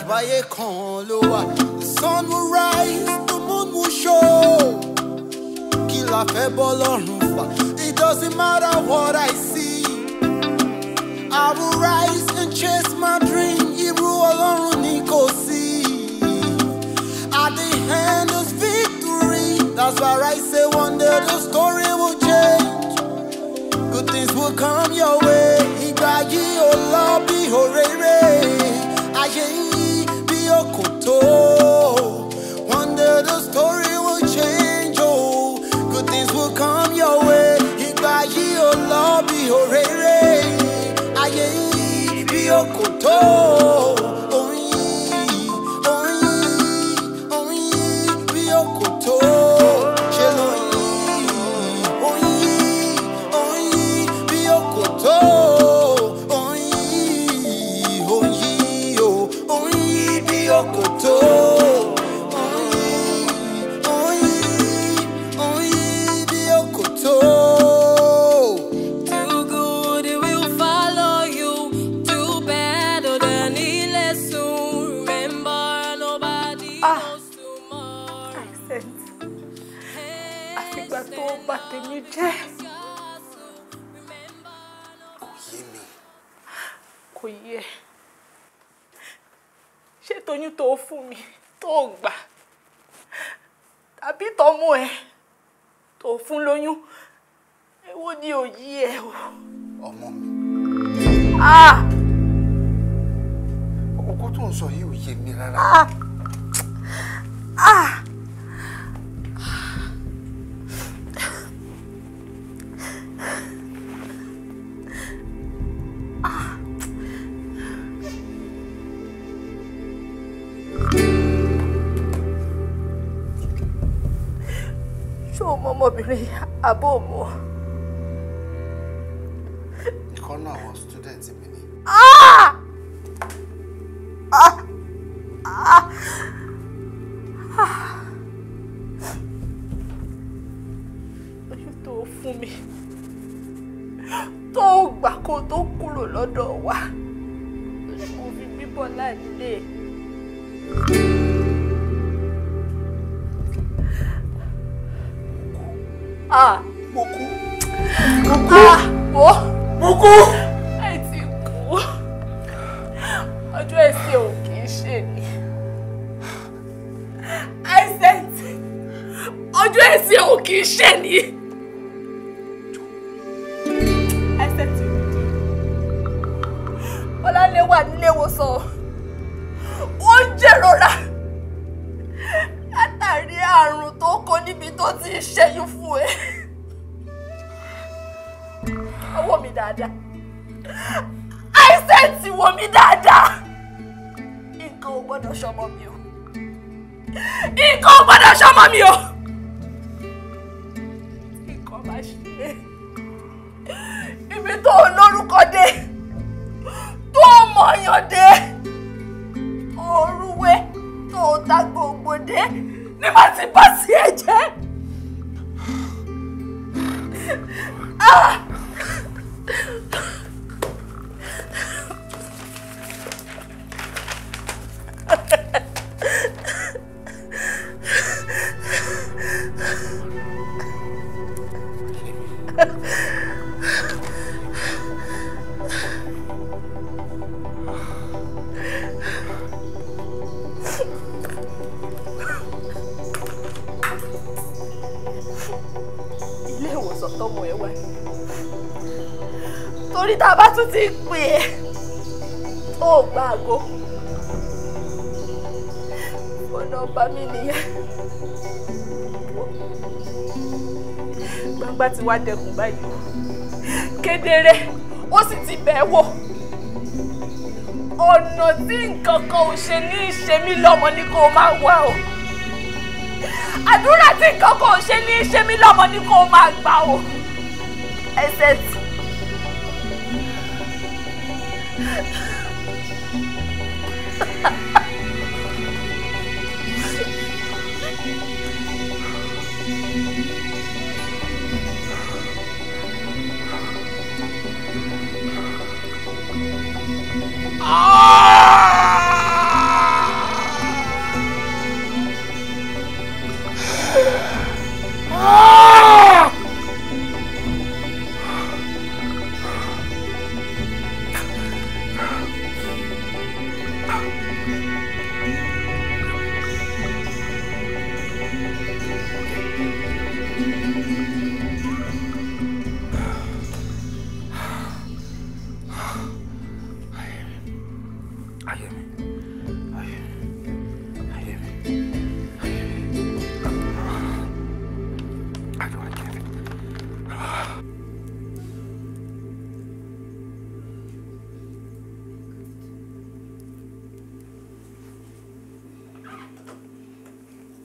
àgbáyé kan ló wà. The sun will rise, the moon will show. Kí la fẹ́ bọ́ lọ́rùn fà? It doesn't matter what I see. I will rise and chase my dream. Irú Ọlọ́run ni kò sí. At the end is victory. That's why I say one day the story will change. Good things will come your way. Ìgbà yìí ò lọ bí òréré. Ayé yìí bí Okoto. One day the story will change. Oh, good things will come your way. Ìgbà yìí ò lọ bí òréré. Ayé yìí bí Okoto. Kò yé. Ṣé Toyin tó fún mi tó gbà? Tàbí tọmọ ẹ tó fún lóyún? Èwo ni ò yé ẹ o? Ọmọ mi. Ọkọ tó ń sọ yìí ò yé mi rárá. Ọmọbìnrin àbó mọ́. Ìkan náà àwọn student mi ni. Ojú tó fún mi tó gbà kó tó kúrò lọ́dọ̀ wa mo fi bíbọ̀ láìlé. Mo kú. Ẹ ti kú. Ọjọ́ ẹ̀sìn ò kì í ṣe ni. Hyacinth. Ọjọ́ ẹ̀sìn ò kì í ṣe ni. Hyacinth. Ọlálé wà nílé ìwòsàn. Ó ń jẹ̀rora. Látàrí àrùn tó kó níbi tó ti ń ṣẹ́yún fún ẹ. Wò mí dáadáa. Hyacinth wò mí dáadáa. Nǹkan ò gbọ́dọ̀ ṣọmọ mi o. Nǹkan ò gbọ́dọ̀ ṣọmọ mi o. Nǹkan bá ṣe ibi tó lórúkọ dé, tó mọ̀yàn dé, orúwé tó ta gbogbo dé ní bá ti bá sí ẹ jẹ́. Ilé ìwòsàn tọ́mọ ẹ wà. Torí tá a bá tún ti pè é tó gba àgọ́ ọ̀nà ọba mi nìyẹn. Gbangba ti wá dẹkùn báyìí kedere ó sì ti bẹ̀ wò. Ọ̀nà tí nǹkan kan ò ṣe ní í ṣe mí lọ́mọ ni kó máa wá o. Àdúrà tí nǹkan kan ò ṣe ní í ṣe mí lọ́mọ ni kó máa gbà o. Ẹsẹ̀ tí.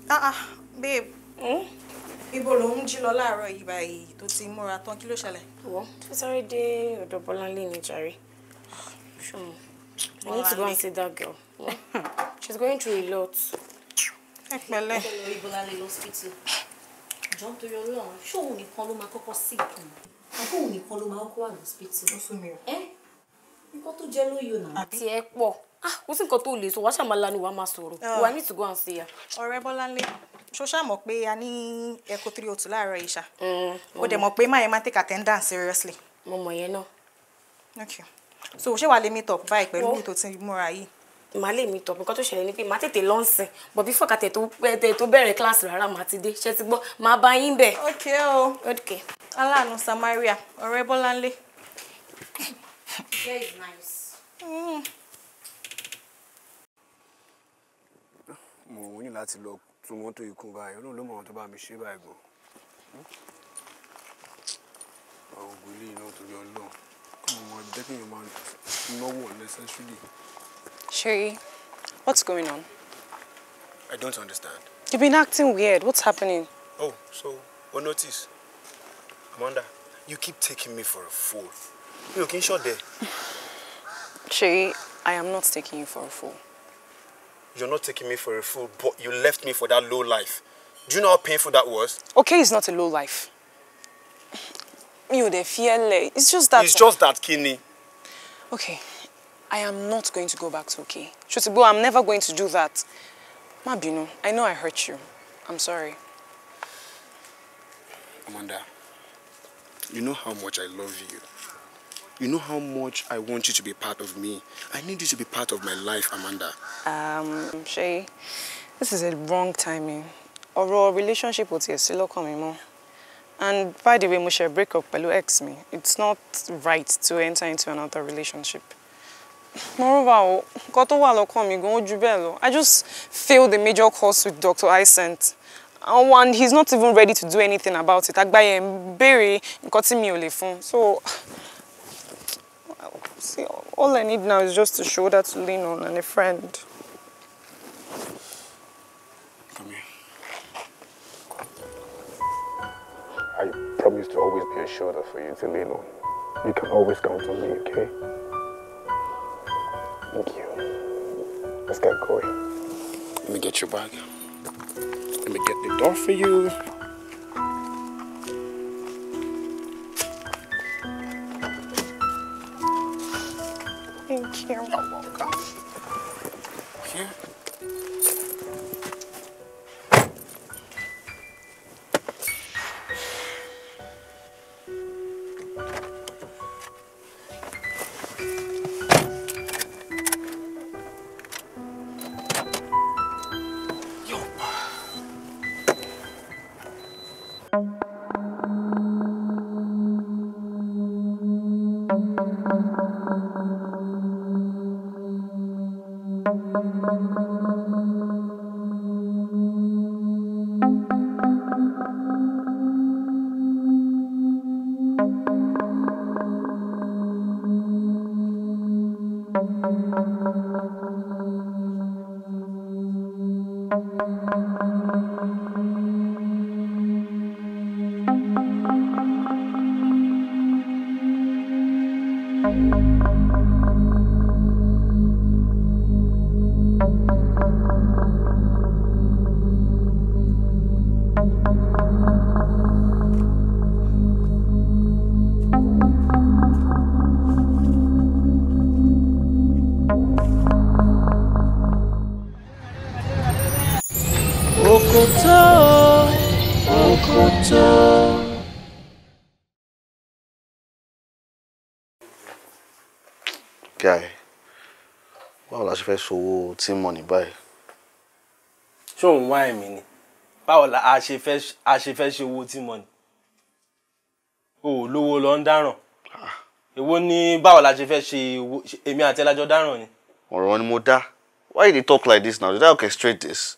Babe. Ibo ló ń jí lọ láàárọ̀ yìí báyìí tó ti múra tán kí ló ṣẹlẹ̀? Wo, tó sáré dé ọ̀dọ̀ Bọ́láńlé ní jàre. Sure. I need to go and see that girl. Yeah. She's going through a lot. Ẹ pẹ̀lẹ́. Bọ́láńlé hospital. John to your Ọlọ́run. Ṣé òun nìkan ló máa kọ́kọ́ sick ni? Àbí òun nìkan ló máa kọ́kọ́ wà hospital? Ó sún mi o. Nǹkan tó jẹ́ lóyún náà. Àti ẹ pọ̀. Kò sí nǹkan tó lè sọ, wá ṣàmàlà ni wàá máa sọ̀rọ̀. I need to go and see her. Ọ̀rẹ́ Bọ́láńlé, ṣó ṣá mọ̀ pé a ní Echo 302 láàárọ̀ yìí ṣá. Ó dẹ̀ mọ̀ pé máa máa take attendance seriously. Mo mọ̀ yẹn náà. Okay. So ṣé wàá lè meet up báyìí pẹ̀lú tó ti múra yìí? Màá lè meet up, nǹkan tó ṣẹlẹ̀ ni pé màá tètè lọ́nsìn. But before ká tẹ̀ tó bẹ̀rẹ̀ class rárá màá ti dé. Ṣé ti gbọ́? Màá bá yín bẹ̀. Okay o. Okay. Aláàánú Samaria, ọ̀rẹ́ Bọ́láńlé. Very nice. Mo ní láti lọ tún mọ́tò ikú báyìí. Ọlọ́run ló mọ̀ wọn tó bá mi ṣe báyìí gan. Àwọn ògùn ilé iná torí Ọlọ́run. Kọ́mọ ọmọ jẹ́ kí èèyàn máa náwó unnecessarily. Sherry, what's going on? I don't understand. You've been acting weird. What's happening? Oh, so what notice? Amanda, you keep taking me for a fool. You can shut there. Sherry, I am not taking you for a fool. You're not taking me for a fool, but you left me for that low life. Do you know how painful that was? Okay, it's not a low life. It's just that... It's just that, Kinney. Okay, I am not going to go back to okay. Shotibo, I'm never going to do that. Mabino, I know I hurt you. I'm sorry. Amanda, you know how much I love you. You know how much I want you to be part of me. I need you to be part of my life, Amanda. Shay, this is a wrong timing. Our relationship with you is still coming more. And by the way, we shall break up with ex me. It's not right to enter into another relationship. Moreover, I just failed the major course with Dr. Hyacinth. And he's not even ready to do anything about it. So, see, all I need now is just a shoulder to lean on and a friend. Come here. I promise to always be a shoulder for you to lean on. You can always count on me, okay? Thank you. Let's get going. Let me get your bag. Let me get the door for you. Thank you. You're welcome. Here. Okoto, Okoto. Guy, báwo la ṣe fẹ́ ṣòwò team money báyìí? Ṣé òun wá ẹ̀mí ni? Báwo la a ṣe fẹ́ ṣe owó team money? O lówó lọ ń dáràn. Èwo ni báwo la ṣe fẹ́ ṣe owó èmi àti ẹlájọ dáràn ni? Ọ̀rọ̀ ni mo dá. Why you dey talk like this now? Did I orchestrate this?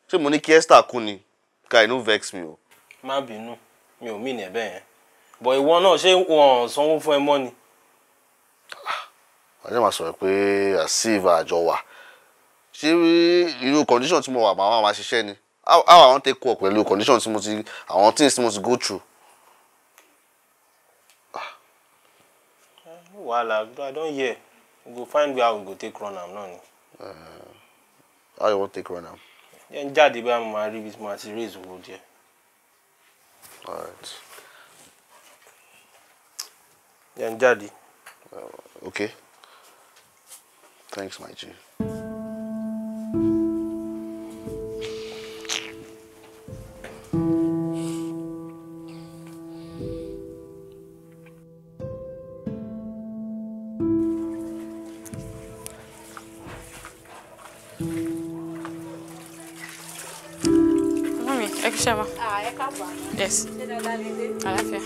Ṣé mo ní kí Esther kú ni? Guy, no vex me o. Má bínú, mi ò mean ẹ̀ bẹ́ẹ̀ yẹn. But ìwọ náà ṣé wọ́n sanwó fún ẹ mọ́ ni? Wọ́n máa sọ̀rọ̀ pé àsìv àjọ wà. Ṣé irú condition tí mo wà máa ṣiṣẹ́ ni? How I want to take work pẹ̀lú conditions I want things to go through. Well, I don't hear. We go find where we go take run am now. How you want to take run am? Then jáde bá mo máa rí bí mo ti raise owó díẹ̀. All right. Then jáde. Okay. Thanks, my G. Shema. ẹ káàbọ̀. Yes. Ṣé dáadáa lè dé? Àlàáfíà.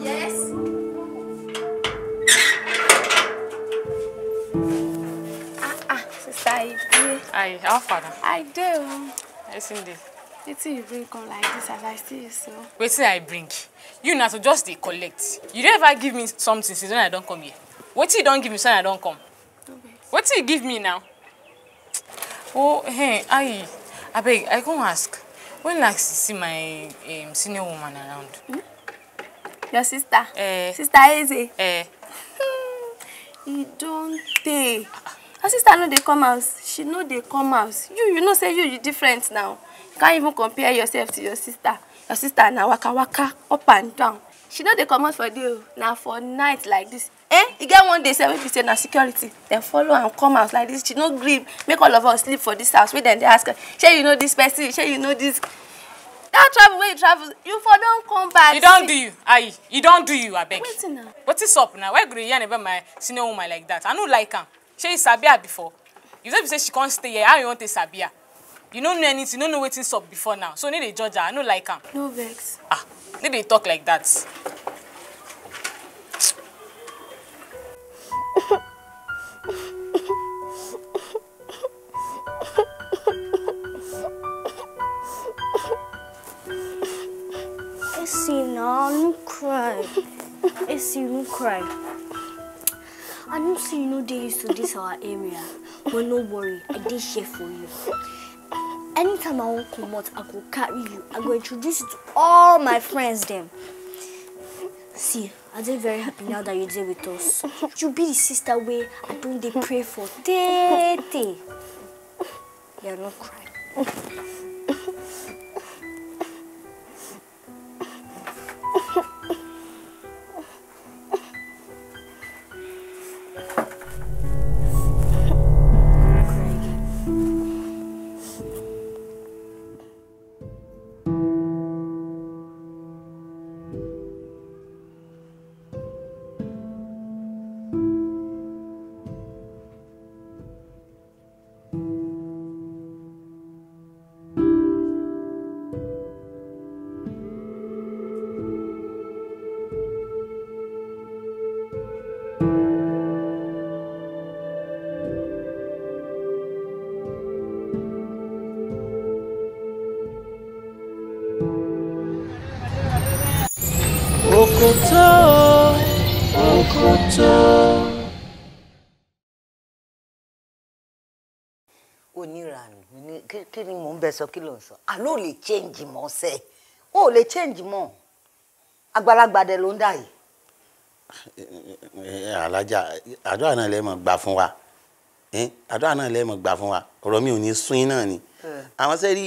Yes. Aye, our father. I do. Yes, indeed. Wetin you bring come like this as I see you so? Wetin I bring? You na to just dey collect. You don't ever give me something since when I don't come here. Wetin you don't give me since I don't come? Wetin you give me now? Oh, hey, I beg, I come ask. When last you see my senior woman around? Your sister? Sister Eze? You don't dey. Her sister no dey come house. She no dey come house. You know say you different now. You can't even compare yourself to your sister. Your sister na waka waka up and down. She no dey come out for day. Now for night like this. You get one day say we be say na security. Then follow and come out like this. She no gree make all of us sleep for this house. We then they ask her, "Shey you know this person? Shey you know this?" That travel where you travel, you for don't come back. You don't do you. Aye, you don't do you, I beg. Wait now. What is up now? Why go yarn about my senior woman like that? I no like her. She is Sabia before. You don't say she can't stay here. How you want to Sabia? You don't know anything. You don't know what's up before now. So need a judge her. I no like her. No vex. Need they talk like that. See now, don't cry. See, don't cry. I don't see you know they used to this our area. But no worry, I did share for you. Anytime I won't come out, I go carry you. I go introduce you to all my friends them. See, I'm very happy now that you're there with us. You'll be the sister way I don't they pray for. Tete. You're not crying. Okoto, Okoto. Onírànù kí ni mò ń bẹ sọ kí ló ń sọ àló lè change mọ́ ṣe ó lè change mọ́ àgbàlagbà dẹ̀ ló ń dà yìí. Alájà àdúrà náà lè mọ̀ gbà fún wa àdúrà náà lè mọ̀ gbà fún wa ọ̀rọ̀ mi ò ní sún náà ni àwọn sẹ́rí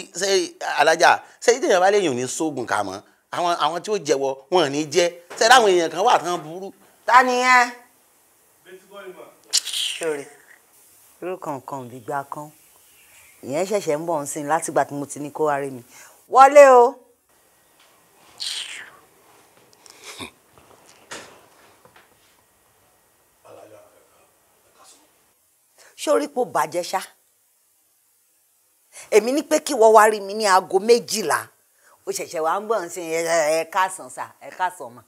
alájà sẹ́rí tẹ̀yàn bá léyìn ò ní sóògùn kà mọ́ àwọn tí ó jẹ́wọ́ wọn ò ní jẹ́ sẹ́rí àwọn èèyàn kan wà tán burú. Ta ni ẹ. sori irú kankan bí gbà kan ìyẹn ṣẹ̀ṣẹ̀ ń bọ̀ ń sìn látìgbà tí mo ti ní kó wá rí mi wọlé o. sórí pò bàjẹ́ ṣá èmi ní pé kí wọ́n wá rí mi ní aago 12 ó ṣẹ̀ṣẹ̀ wá ń bọ̀ ń sìn ẹ káàsán sà ẹ káàsán mà.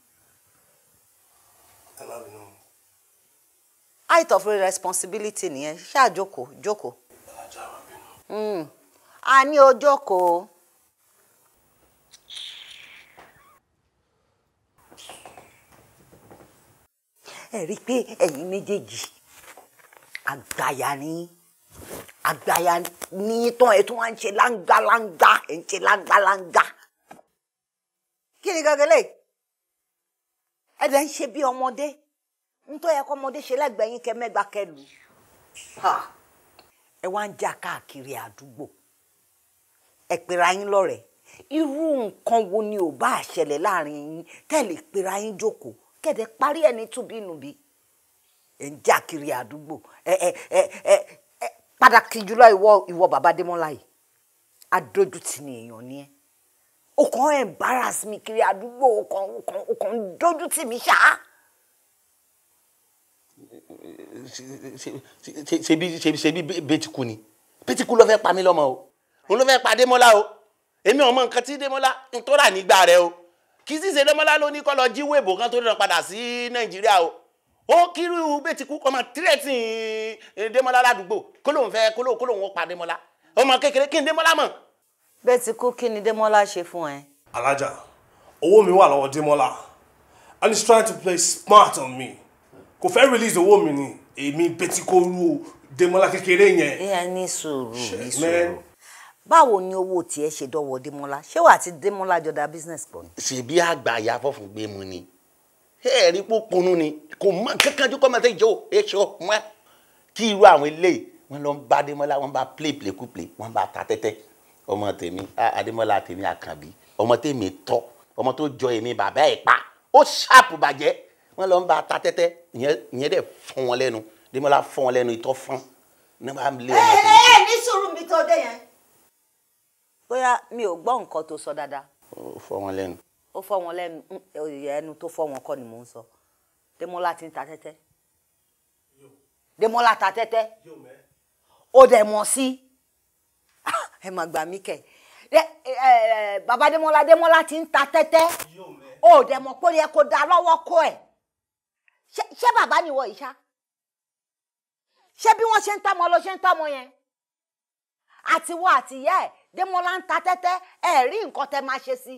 I flight of responsibility nìyẹn. Ṣá jókòó. A ní o jókòó. Ẹ rí pé ẹ̀yin méjèèjì àgbàyà ni tán ẹ tún wá ń ṣe láńgá ẹ ń ṣe láńgá. Kí ni gàgélé? Ẹ dẹ̀ ń ṣe bí ọmọdé. N tó yẹ kó ọmọdé ṣe lẹ́gbẹ̀ẹ́ yín kẹ́ mẹ́gbàá kẹlù. Ẹ wá ń jà káàkiri àdúgbò. Ẹ pera yín lọ́rẹ̀ẹ́. Irú nǹkan wo ni ò bá ṣẹlẹ̀ láàrin yín tẹ́ lè pera yín jókòó kẹ́dẹ̀ parí ẹni túbínúbí. Ẹ ń jà kiri àdúgbò. Pàtàkì jùlọ ìwọ Baba Demola yìí. Adójútì ni èèyàn ni ẹ. O kàn embarrass mi kiri àdúgbò o kàn dójútì mi ṣá. Ṣebí Betiku ni. Betiku ló fẹ́ pa mí lọ́mọ o. Òun ló fẹ́ pa Demola o. Èmi ò mọ nǹkan tí Demola ń tó rà nígbà rẹ̀ o. Kì í sì ṣe Demola ló ní kó lọ jí wèbò kan tó rán padà sí Nàìjíríà o. Ó kírú Betiku kó máa tírẹ̀tì Demola ládùúgbò kó lóun fẹ́ kó lóun ó pa Demola. Ọmọ kékeré kí ni Demola mọ̀? Betiku kí ni Demola ṣe fún ẹ? Alájà, owó mi wà lọ́wọ́ Demola and he's trying to play smart on me. Kò fẹ́ release owó mi ni èmi Betiku ru Demola kékeré yẹn. Ẹ ní sùúrù. Báwo ni owó tiẹ̀ ṣe dọ́wọ́ Demola? Ṣé wà tí Demola jọ dá business pọ̀ ni? Ṣebí àgbà ya fọ́fún gbé mu ni. Ẹ rí pópónú ni kò mọ kankan jó kọ́mọ tẹ́ ìjọ èso mọ́. Kí irú àwọn eléyìí wọ́n lọ ń bá Demola wọ́n bá play wọ́n bá ta tẹ́tẹ́. Ọmọ tèmi Ademola tèmi àkànbí ọmọ tèmi tọ́ ọmọ tó jọ èmi bàbá ẹ̀ pa ó ṣàpù bàjẹ́ wọ́n lọ ń bá ta tẹ́tẹ́ ìyẹn dẹ̀ fọ́n wọn lẹ́nu Demola fọ́n wọn lẹ́nu ìtọ́ fọ́n ní bá lé ọmọ tèmi. Ní sùúrù mi tó dé yẹn. Bóyá mi ò gbọ́ nǹkan tó sọ dáadáa. Ó fọ́ wọn lẹ́nu. Ó fọ́ wọn lẹ́nu ẹnu tó fọ́ wọn kọ́ ni mò ń sọ. Demola ti ń ta tẹ́tẹ́. Demola ta tẹ́tẹ́. Ó dẹ̀ mọ̀ sí. Ẹ má gbà mí kẹ̀. Baba Demola ti ń ta tẹ́tẹ́. Ó dẹ̀ mọ̀ pé ó yẹ kó dá lọ́wọ́ kó ẹ̀. Ṣé bàbá ni wọ ìṣá? Ṣé bí wọ́n ṣe ń tọ́mọ ló ṣe ń tọ́mọ yẹn? Àtiwọ́ àtìyá ẹ̀ Demola ń ta tẹ́tẹ́ ẹ̀ rí nǹkan tẹ́ máa ṣe sí.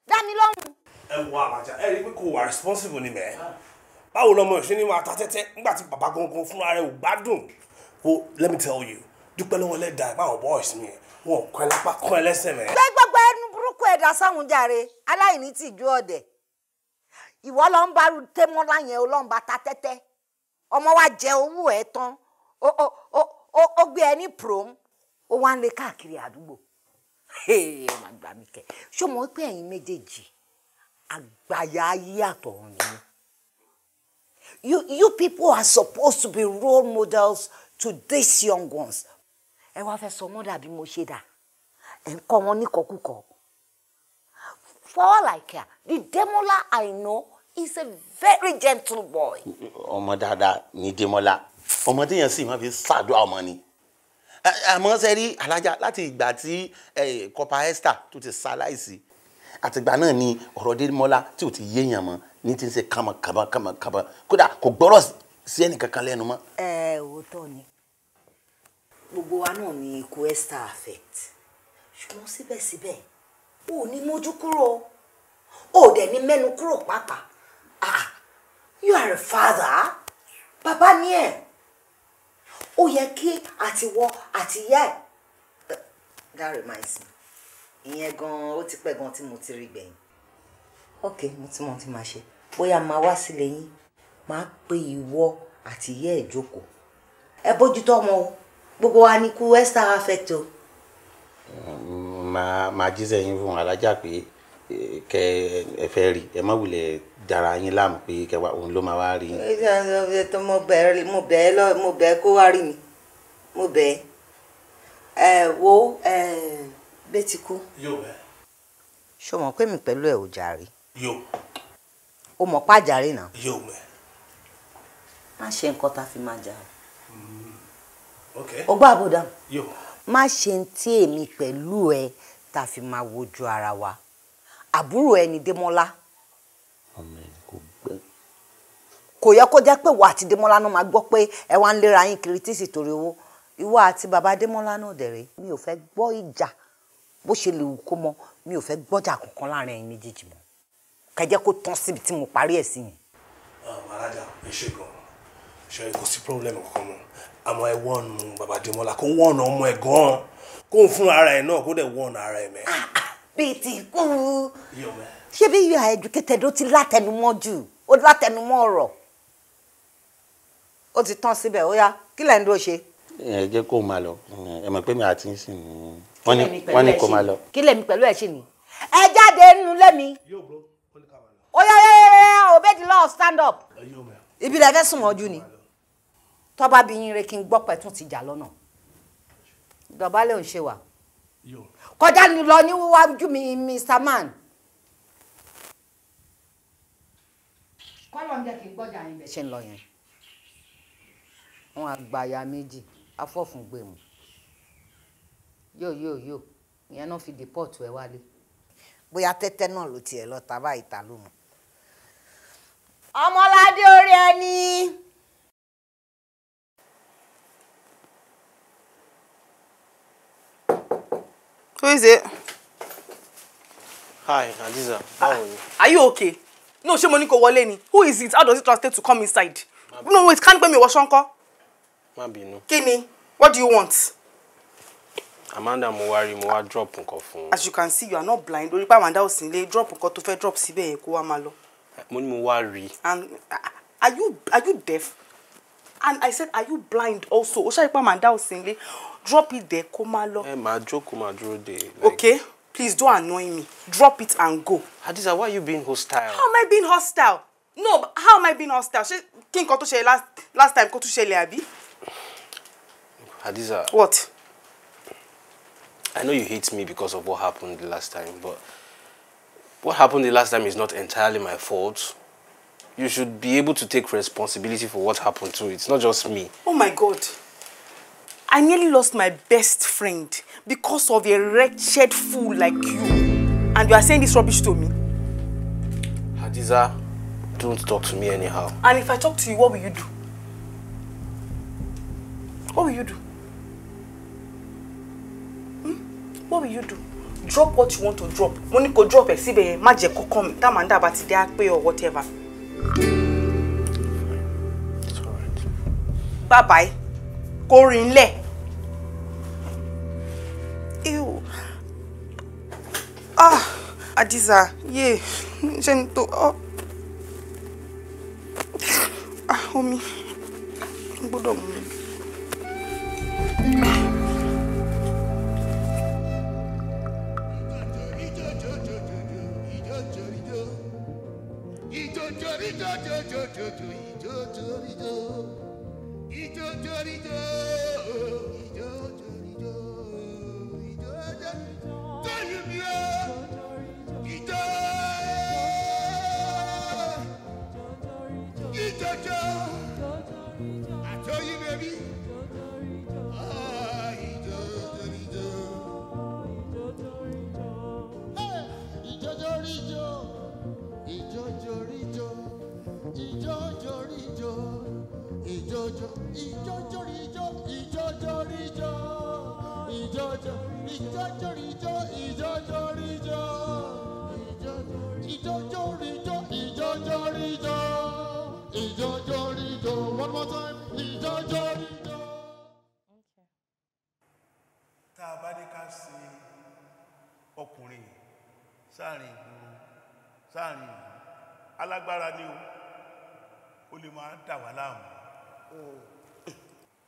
Dá mi lóhùn. Ẹ wo Àbàjá ẹ rí pé kò wà responsible ni mẹ́. Báwo lọmọ ìṣe ni máa ta tẹ́tẹ́ nígbà tí bàbá gangan fúnra rẹ̀ ò gbádùn? Well, let me tell you, dúpẹ́ lọ́wọ́ lẹ́dàá báwọn boys mi wọn kọ́ ẹ lápá kọ́ ẹ lẹ́sẹ̀ mẹ́. Gbé gbogbo ẹnu burúkú ẹ̀dá sáwọn jàre aláìní tìjú ọ̀dẹ̀. Ìwọ lọ ń bá Demola yẹn o lọ ń bá ta tẹ́tẹ́. Ọmọ wa jẹ owó ẹ̀ tán. Ó gbé ẹ ní prom. Ó wá ń lé káàkiri àdúgbò. Ẹ má gbà mí kẹ́. Ṣé o mọ̀ pé ẹ̀yin méjèèjì àgbàyà ayé àtọ̀run ni? You people are supposed to be role models to these young ones. Ẹ wá fẹ́ sọ mọ́ dàbí mo ṣe dà. Ẹ ń kọ́ wọn ní kọkúkọ. For all I care, the Demola I know is a very gentle boy. Ọmọ dáadáa ni Demola. Ọmọ téèyàn sì máa fi ṣàdúrà ọmọ ni. Àmọ́ ṣe rí Alájà láti ìgbà tí Kọ́pà Esther tó ti ṣaláìsí. Àtìgbà náà ni ọ̀rọ̀ Demola tí ò ti yéèyàn mọ́ ní ti ń ṣe kàmọ́. Kódà kò gbọ́rọ̀ sí ẹnì kankan lẹ́nu mọ́. Òótọ́ ni. Gbogbo wa náà ni ikú Esther affect. Ṣùgbọ́n síbẹ̀síbẹ̀ o ní mójú kúrò. O dẹ̀ ní mẹ́nu kúrò pàápàá. You are a father. Bàbá ni ẹ̀. Ó yẹ kí àtiwọ́ àtìyá ẹ̀. That reminds me. Ìyẹn gan ó ti pẹ́ gan tí mo ti rí gbẹ̀yìn. Ok, mo ti mọ̀ tí màá ṣe. Bóyá máa wá sílé yín. Máa pe ìwọ àtìyá ẹ̀ jókòó. Ẹ bójútó ọmọ o. Gbogbo wa ni kú Esther affect o. Máa jíṣẹ́ yín fún Alájà pé kẹ ẹ fẹ́ rí ẹ má wulẹ̀ dára yín láàmú pé kẹwà òun ló máa wá rí. Mo bẹ̀ kó wá rí mi. Mo bẹ̀ wo Betiku. Yo bẹ́ẹ̀. Ṣé o mọ̀ pé mi pẹ̀lú ẹ̀ ò jàre? Yo. O mọ̀ pa jàre náà? Yo bẹ́ẹ̀. Má ṣe nǹkan tá fi máa jà. Okay. O gbọ́ àbúdá. Yo. Má ṣe ń tí èmi pẹ̀lú ẹ tá fi máa wojú ara wa. Àbúrò ẹni Demola. Ọmọ ẹ̀ kò gbẹ́. kò yẹ kó jẹ́ pé ìwọ àti Demola náà máa gbọ́ pé ẹ wá ń léra yín kiri tí sì torí owó ìwọ àti bàbá Demola náà dẹ̀rẹ̀ mi ò fẹ́ gbọ́ ìjà bó ṣe lè wù kó mọ mi ò fẹ́ gbọ́jà kankan láàrin ẹ̀yin méjèèjì mọ́ kẹjẹ́ kó tán síbi tí mo parí ẹ̀ sí yẹn. Alájà ẹ ṣe gan ṣe kò sí problem kankan mọ́ àmọ́ ẹ wọ́n bàbá Demola kó wọ́n ọmọ ẹ̀ gan kó ń fún ara ẹ̀ náà kó dẹ̀ wọ́n ara ẹ̀ mẹ́. bíi ti kú ṣé bí you are educated ó ti látẹnumọ́ jù ó látẹnumọ́ ọ̀rọ̀ ó ti tán síbẹ̀ ó yá kí lẹ́yìn ló ṣe. ẹ jẹ́ kó máa lọ ẹ mọ̀ pé mi àti ń sìn ní wọ́n ní kó máa lọ. kí lèmi pẹ̀lú ẹ̀ ṣe ni ẹ jáde nínú lẹ́mi ó yá obey the law stand up ibi rẹ̀ fẹ́ sùn mọ́jú ni tọ́ba bí yín re kí n gbọ́ pẹ̀ tún ti jà lọ́nà dọ̀bálẹ̀ ò ń ṣe wà kọjá ni lọ níwájú mi Mr. Man. kọ́lọ̀ ń jẹ́ kí n gbọ́jà yín bẹ̀ ṣe ń lọ yẹn wọn àgbàyà méjì afọ́fun gbèmù yóò ìyẹn náà fi dìpọ́ọ̀tù ẹ wálé bóyá tẹ́tẹ́ náà ló tiẹ̀ lọ tàbá ìta ló mọ̀ ọmọládé orí ẹni. Who is it? Hi, Adiza. How are you? Are you okay? No, ṣé mo ní kó wọlé ni. Who is it? How does it translate to come inside? No, wait, can't pay me washanko. Má bínú. Kini, what do you want? Amanda mo wá drop nǹkan fún. As you can see, you are not blind. Orí pa Amanda ò sí nílé, drop nǹkan tó fẹ́ drop síbẹ̀ yẹn kó wá máa lọ. Mo ní mo wá rí. And are you deaf? And I said, are you blind also? Ó ṣàrí pa Amanda ò sí nílé. Drop it there, kó máa lọ. Máa jókòó máa dúró dè. Okay, please don't annoy me. Drop it and go. Adiza, why are you being hostile? How am I being hostile? No, but how am I being hostile? Ṣé kí nǹkan tó ṣe last time kó tún ṣẹlẹ̀ àbí? Adiza. What? I know you hate me because of what happened the last time, but what happened the last time is not entirely my fault. You should be able to take responsibility for what happened too. It's not just me. Oh my God. I nearly lost my best friend because of a wretched fool like you. And you are saying this rubbish to me? Hadiza, don't talk to me anyhow. And if I talk to you, what will you do? What will you do? What will you do? Drop what you want to drop. When you go drop it, see be magic come. That man that about their pay or whatever. It's alright. Bye bye. Go in le. Ew. Adiza, yeah. Gento. Homie. Bodo mo. One more time. Tá a bá ní ká ṣe ọkùnrin sáàrin ìgboro sáàrin ìlú alágbára ni ó lè máa dà wá láàmú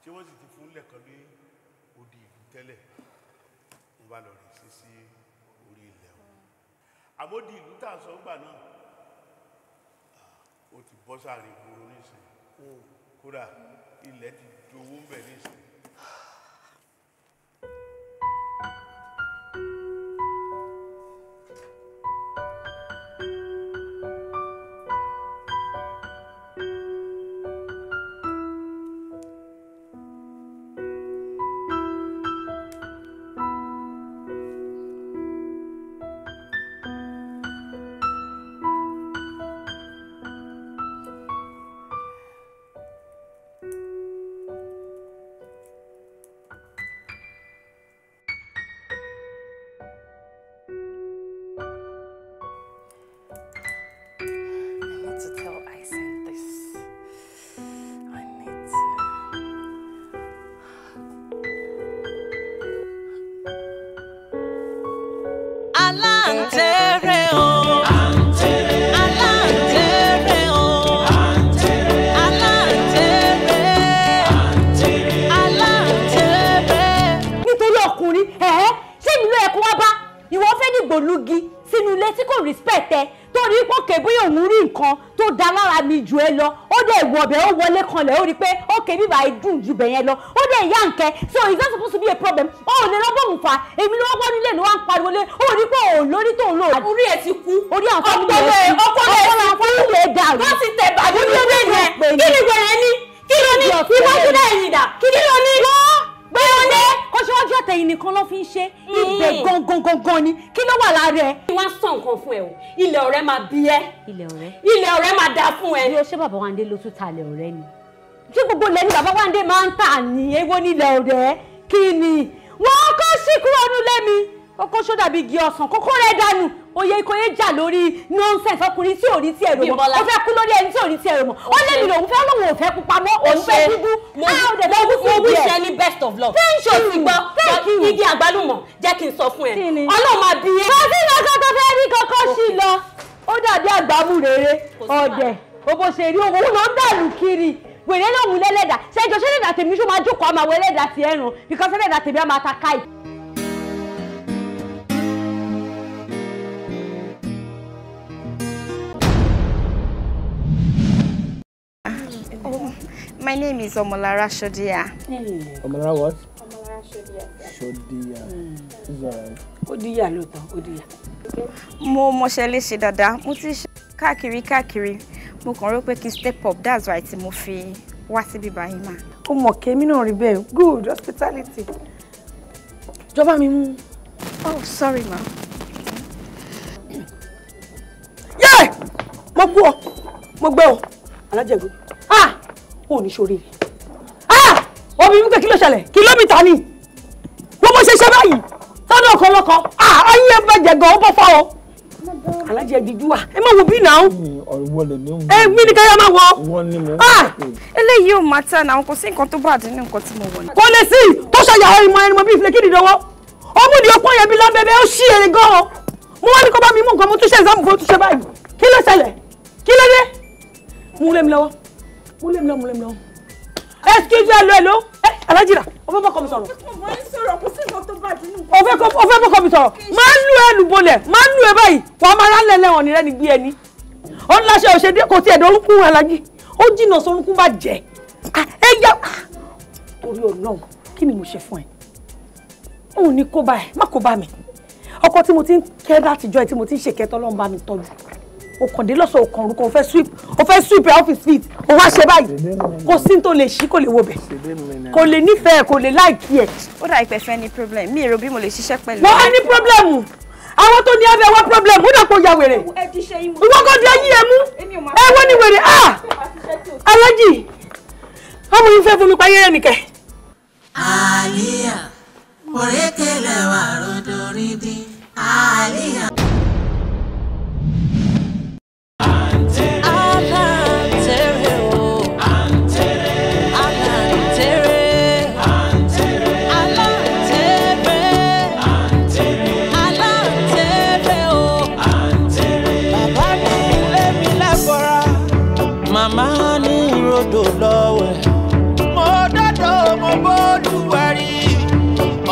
tí wọ́n sì ti fún lẹ́kọ̀ọ́ ní odi ìlú tẹ́lẹ̀ ń bá lọ rí sí orí ilẹ̀ wọn àmódi ìlú tá à ń sọ gbà náà ó ti bọ́ sáàrin ìgboro nísìnyí kódà ilẹ̀ ti jowó ń bẹ̀ nísìnyí. Gbòlúgi sínú ilé tí kò respect ẹ torí pé òkè bóyá òun rí nǹkan tó dá lára mi jù ẹ lọ ó dẹ̀ wọ ọbẹ̀ ó wọlé kanlẹ̀ ó rí pé òkè bíbá ìdùn jù bẹ̀yẹn lọ ó dẹ̀ yá nkẹ́ so it's not supposed to be a problem ó lè lọ́gbọ̀n fa èmi ló wọ́n nílé ló wá ń pariwo lé ó rí pé òun lórí tó ń lò orí ẹ̀ ti kú orí àwọn fámìlì ẹ̀ dàrú wọ́n ti tẹ̀ bàbá ní orí yẹn kí ni gbẹ̀rẹ̀ ní kí ló ní ìwájú náà ẹ̀yìn dà kí ló ní gbé ọdẹ kó ṣíwájú àtẹ̀yìn nìkan ló fi ń ṣe ibẹ̀ gangan ni kí ló wà lára ẹ. wọ́n á sọ nǹkan fún ẹ o ilẹ̀ ọ̀rẹ́ máa bí ẹ ilẹ̀ ọ̀rẹ́ máa dáa fún ẹ. bí o ṣe bàbá Wándé ló tún ta ilẹ̀ ọ̀rẹ́ ni tí gbogbo ilẹ̀ ni bàbá Wándé máa ń tà ní èwo nílẹ̀ ọ̀rẹ́ kí ni wọ́n kọ́ sí kúrò nílé mi kókó ṣó dàbí igi ọsàn kókó rẹ̀ dànù oyè ìkóyè jà lórí nonsense ọkùnrin tí ò rí tí ẹ̀rọ mọ́ ó fẹ́ kú lórí ẹni tí ò rí tí ẹ̀rọ mọ́ ó lé mi lòun fẹ́ lóun ò fẹ́ pupa mọ́ òun fẹ́ dúdú mo wish ẹ ní best of luck ṣó ti gbọ́ igi àgbálùmọ̀ jẹ́ kí n sọ fún ẹ Ọlọ́run máa bí ẹ. kò sí nǹkan tó fẹ́ rí kọ́kọ́ sí lọ ó dàbí àgbámú rere ọ̀dẹ̀ bó ṣe rí owó ló ń dàlù kiri wèrè lòun lẹ́lẹ́dà ṣẹ́jọ́ ṣẹ́lẹ́dà tèmi ṣó máa jókòó àmọ́ àwọn ẹlẹ́dà ti ẹ̀rùn because ẹlẹ́dà tèmi á máa ta káì. My name is Omolara Shodia. Omolara what? Omolara Shodia. Shodia. It's alright. Odiya lóòótọ́, Odiya. Mo mọṣẹ́ léṣe dáadáa. Mo ti ṣe káàkiri. Mo kàn rò pé kí step up. That's why tí mo fi wá síbí báyìí mà. Ó mọ̀ kémi náà rí bẹ́ẹ̀. Good hospitality. Jọba mi mú. Oh, sorry ma. Yé! Mo kú ọ. Mo gbé ọ. Alájẹ̀gbé. Ah! Ó ní sórí rẹ̀. Ah! Omi wípé kí ló ṣẹlẹ̀? Kìlómítà ni. Wọ́n bó ṣe báyìí. Sọ́dọ̀ ọkọ̀ lọ́kọ̀. Ah! Ayé ẹ bàjẹ́ gan-an bọ́ fọ́ ọ. Alájẹ díjú wa. Ẹ má wo bí náà. Ọ̀rọ̀ wọlé ní òun. Mi ní káyọ̀ máa wọ. Wọ́n ní mo. Eléyìí ò máa tán náà kò sí nǹkan tó bá dín ní nǹkan tí mo wọ̀ ní. Kò lè sí tó ṣàyàwó ìmọ̀ ẹni mo bí ìfilẹ̀ kíni dánwọ́. Ọmúdi ọpọ́n yẹn bí lábẹ́bẹ́ ó ṣí èrè gan-an. Mo wá ní kó bá mi mú nǹkan mo tún ṣe exam fún túnṣe báyìí. Kí ló ṣẹlẹ̀? Kí ló dé? Mú lé mi lọ́wọ́. Excuse me, hello. Alájìrà, o fẹ́ bọ́kọ mi sọ̀rọ̀. Mo ń sọ̀rọ̀ kò sí nǹkan tó bá dín ní O fẹ́ bọ́kọ mi sọ̀rọ̀. Máa ń lu ẹnu bolẹ̀, máa ń lu ẹ báyìí. Wàá máa rán lẹ́lẹ́ wọn ní rẹ́ni gbé ẹni. Ó ń láṣẹ òṣèdè kò tiẹ̀ dórúkún alájì. Ó jìnnà sorúnkún bá jẹ́. Ẹ yá. Torí Ọlọ́run, kí ni mo ṣe fún ẹ? Òun ní kó bá ẹ, má kó bá mi. Ọkọ tí mo ti ń kẹ́ látijọ́ ẹ tí mo ti ń ṣèkẹ́tọ́ Ọlọ́run bá mi tọ́jú. O kàn dé lọ́sọ̀ ọkàn orúkọ o fẹ́ sweep ẹ̀ office feet o wá ṣe báyìí kò sí tó lè ṣí kò lè wo bẹ̀ kò lè nífẹ̀ẹ́ kò lè láìkí ẹ̀. Ó dà ìpẹ́ fẹ́ ní problem mi èrò bí mo lè ṣiṣẹ́ pẹ̀lú. wọ́n á ní problem àwọn tó ní abẹ́ wá problem ó dà kó ya wèrè ìwọ kò di ayé ẹ mú ẹ wọ́n ní wèrè alájì ọmọ yìí fẹ́ fún mi payé rẹ̀ nìkẹ́. Àlíyà òrékèlè wà ròdòrídìí Àlíyà. Màmá ní rodò lọ́wẹ̀. Mo dọ́dọ̀ mo bólúwẹ̀rí.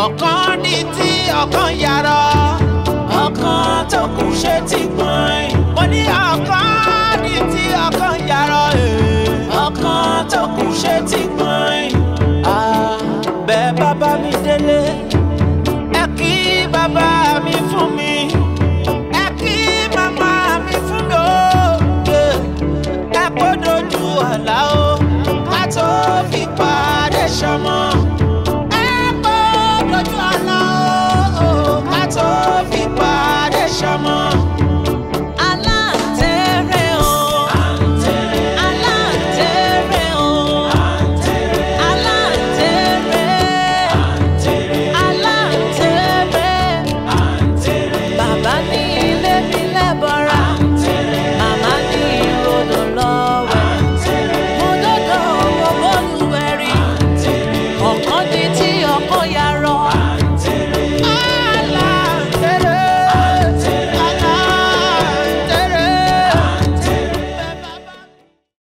Ọ̀kan ní tí ọ̀kan yàrá. Ọ̀kan tó kù ṣe ti gbọ̀n. Mo ní ọ̀kan ní tí ọ̀kan yàrá. Ọ̀kan tó kù ṣe ti gbọ̀n. Bẹ́ẹ̀ bàbá mi délé. Ẹ kí bàbá mi fún mi. Ẹ kí màmá mi fún mi o. Dojú àlá o ká tó fi pàdé ṣọmọ.